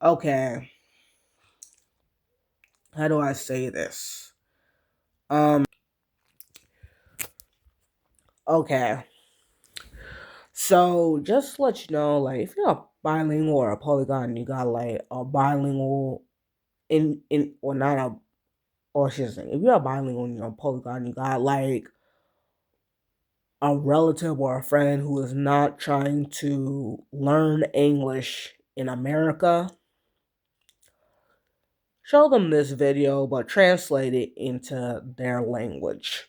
Okay, how do I say this? Um, okay. So just to let you know, like if you're a bilingual or a polygon, you got like a bilingual in or not a or shit. If you're a bilingual and you're a polygon, you got like a relative or a friend who is not trying to learn English in America. Show them this video, but translate it into their language.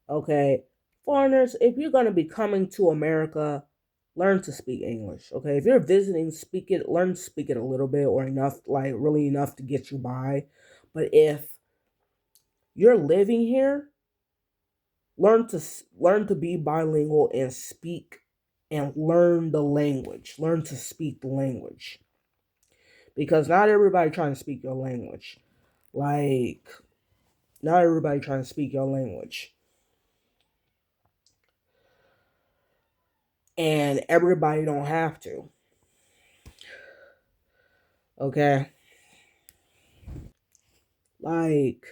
Okay, foreigners, if you're gonna be coming to America, learn to speak English. Okay, if you're visiting, speak it. Learn to speak it a little bit or enough, like really enough to get you by. But if you're living here, learn to be bilingual and speak and learn the language. Learn to speak the language because not everybody trying to speak your language. Like not everybody trying to speak your language. And everybody don't have to. Okay? Like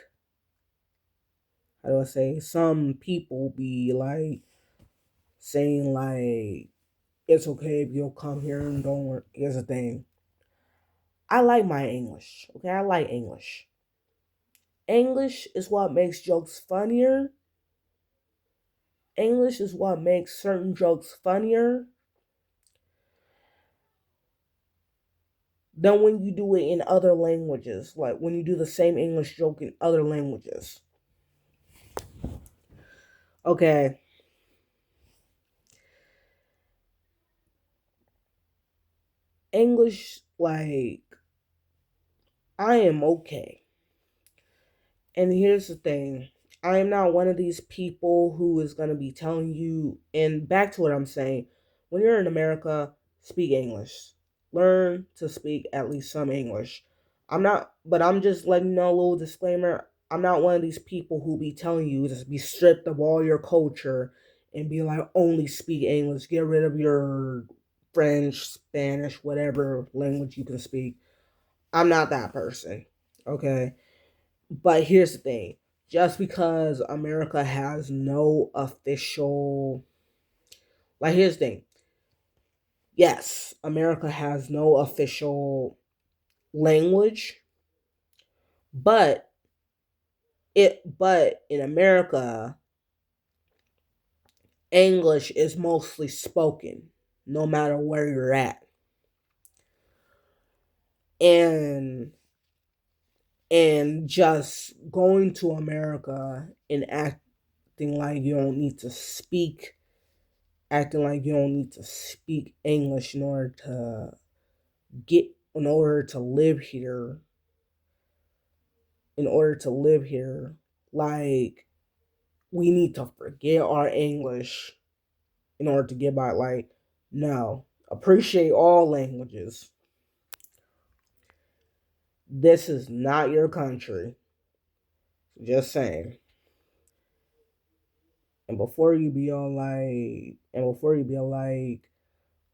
how do I say some people be like saying like it's okay if you'll come here and don't work. Here's the thing. I like my English. Okay, I like English. English is what makes jokes funnier. English is what makes certain jokes funnier than when you do it in other languages. Like when you do the same English joke in other languages. Okay. English, like, I am okay. And here's the thing, I am not one of these people who is going to be telling you, and back to what I'm saying, when you're in America, speak English. Learn to speak at least some English. I'm not, but I'm just letting you know a little disclaimer. I'm not one of these people who be telling you to be stripped of all your culture and be like, only speak English. Get rid of your French, Spanish, whatever language you can speak. I'm not that person. Okay. But here's the thing, just because America has no official, like, here's the thing. Yes, America has no official language, but but in America, English is mostly spoken no matter where you're at. And just going to America and acting like you don't need to speak acting like you don't need to speak English in order to live here, in order to live here, like we need to forget our English in order to get by. Like, no. Appreciate all languages. This is not your country. Just saying. And before you be all like,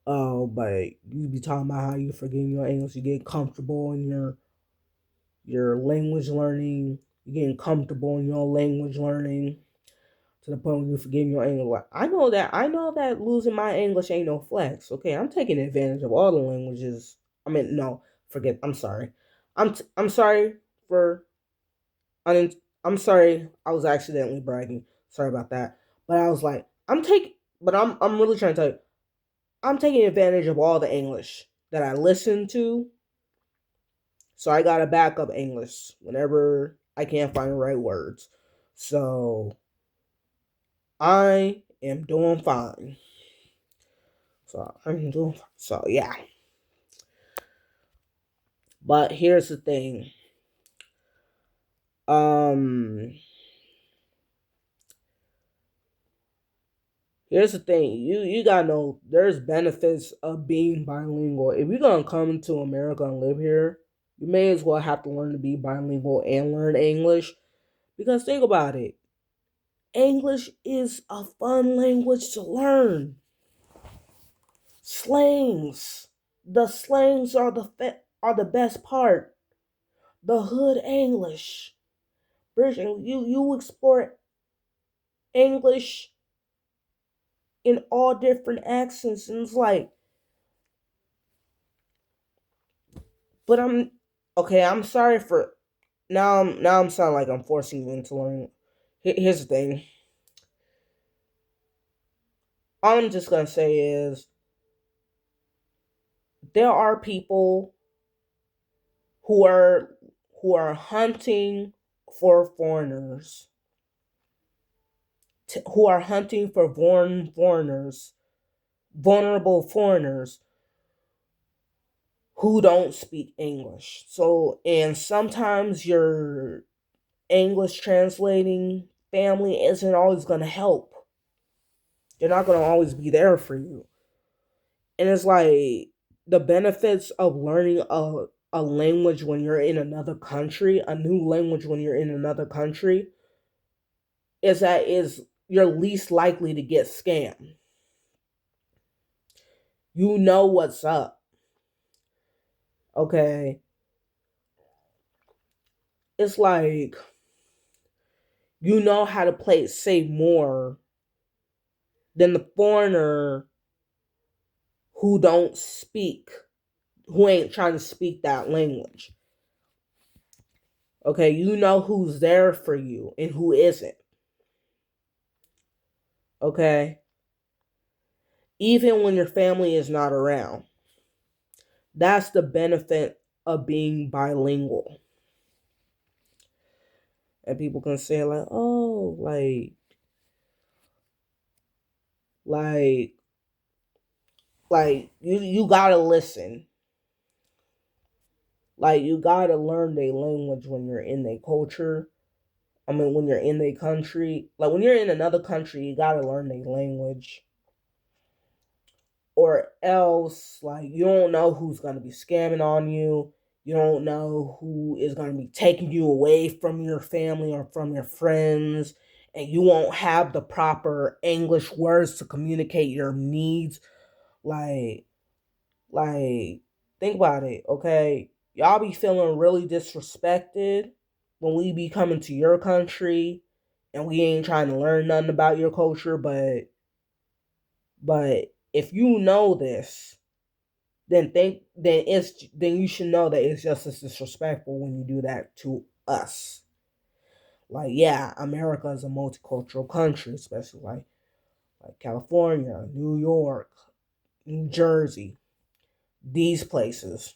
oh, but you be talking about how you forgetting your English, you get comfortable in your language learning, you're getting comfortable in your language learning to the point where you're forgetting your English. Like, I know that losing my English ain't no flex. Okay, I'm taking advantage of all the languages. I mean, no, forget. I'm sorry. I'm sorry for I'm sorry. I was accidentally bragging. Sorry about that. But I was like, I'm really trying to tell you, I'm taking advantage of all the English that I listen to. So I gotta back up English whenever I can't find the right words. So I am doing fine. So yeah. But here's the thing. Um Here's the thing. You gotta know there's benefits of being bilingual. If you're gonna come to America and live here, you may as well have to learn to be bilingual and learn English. Because think about it. English is a fun language to learn. Slangs, The slangs are the best part. The hood English. British you explore English in all different accents, and it's like, but I'm okay. I'm sorry for now. I'm sounding like I'm forcing you into learning. Here's the thing. All I'm just gonna say is there are people who are hunting for foreigners, who are hunting for foreigners, vulnerable foreigners who don't speak English. So, and sometimes your English translating family isn't always going to help. They're not going to always be there for you. And it's like the benefits of learning a language when you're in another country, a new language when you're in another country, is that is you're least likely to get scammed. You know what's up. Okay. It's like you know how to play it safe more than the foreigner who don't speak, who ain't trying to speak that language. Okay, you know who's there for you and who isn't. Okay, even when your family is not around. That's the benefit of being bilingual. And people can say like, "Oh, like you got to listen. Like you got to learn their language when you're in their culture. I mean, when you're in their country, like when you're in another country, you got to learn their language, or else like you don't know who's going to be scamming on you. You don't know who is going to be taking you away from your family or from your friends, and you won't have the proper English words to communicate your needs. like like think about it. Okay, y'all be feeling really disrespected when we be coming to your country and we ain't trying to learn nothing about your culture, but if you know this, then you should know that it's just as disrespectful when you do that to us. Like, yeah, America is a multicultural country, especially like California, New York, New Jersey, these places.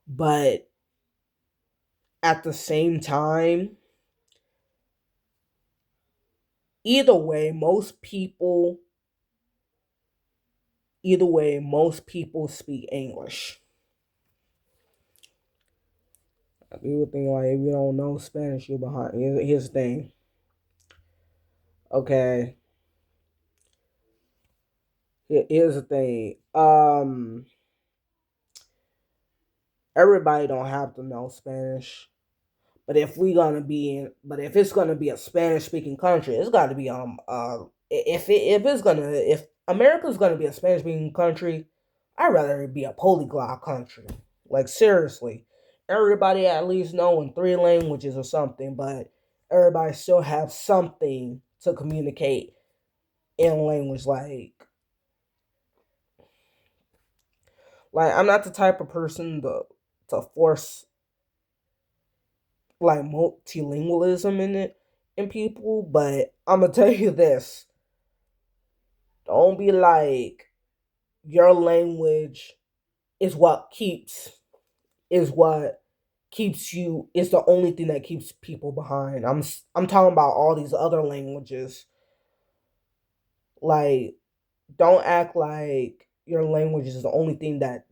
But at the same time, either way, most people speak English. People think like if you don't know Spanish, you're behind. Here's the thing. Okay. Here's the thing. Everybody don't have to know Spanish. But if it's gonna be a Spanish speaking country, it's got to be if America's gonna be a Spanish speaking country, I'd rather it be a polyglot country. Like seriously, everybody at least knowing three languages or something, but everybody still have something to communicate in language. Like I'm not the type of person to force like multilingualism in people, but I'm gonna tell you this: don't be like your language is what keeps is what keeps you is the only thing that keeps people behind. I'm talking about all these other languages. Like, don't act like your language is the only thing that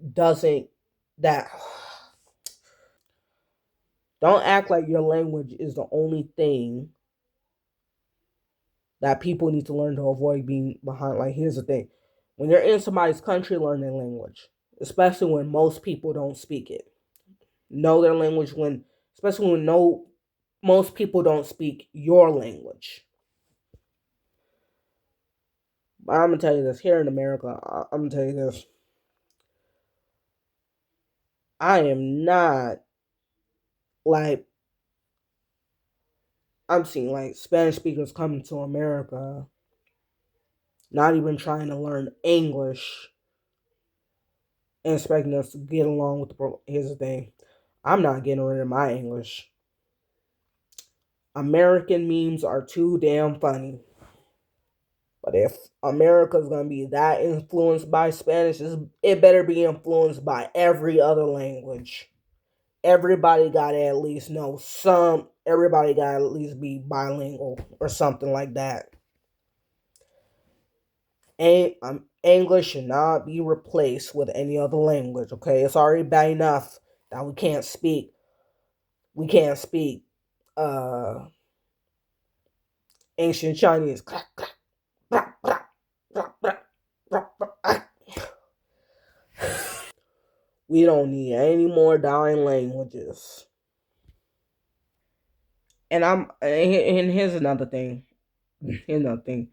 don't act like your language is the only thing that people need to learn to avoid being behind. Like, here's the thing: when you're in somebody's country, learn their language, especially when most people don't speak it. Know their language especially when most people don't speak your language. But I'm gonna tell you this: here in America, I'm gonna tell you this: I am not like I'm seeing like Spanish speakers coming to America, not even trying to learn English and expecting us to get along with the. Here's the thing, I'm not getting rid of my English. American memes are too damn funny. But if America's gonna be that influenced by Spanish, it better be influenced by every other language. Everybody gotta at least know some. Everybody gotta at least be bilingual or something like that. English should not be replaced with any other language. Okay, it's already bad enough that we can't speak. We can't speak uh ancient Chinese. We don't need any more dying languages. And here's another thing. Here's another thing.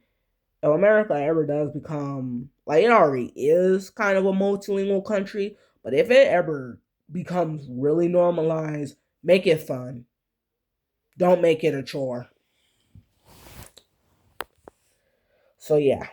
If America ever does become like it already is kind of a multilingual country, but if it ever becomes really normalized, make it fun. Don't make it a chore. So yeah.